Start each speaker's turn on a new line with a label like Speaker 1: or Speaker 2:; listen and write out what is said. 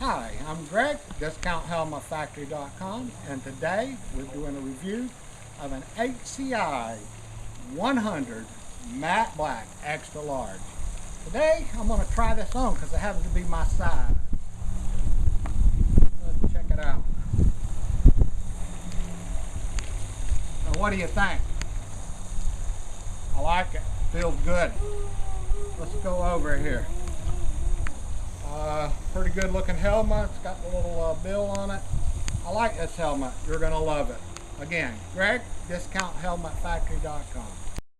Speaker 1: Hi, I'm Greg, discounthelmetfactory.com, and today we're doing a review of an HCI 100 matte black extra large. Today I'm going to try this on because it happens to be my size. Let's check it out. So what do you think? I like it. Feels good. Let's go over here. Pretty good looking helmet. It's got the little bill on it. I like this helmet. You're going to love it. Again, Greg, discounthelmetfactory.com.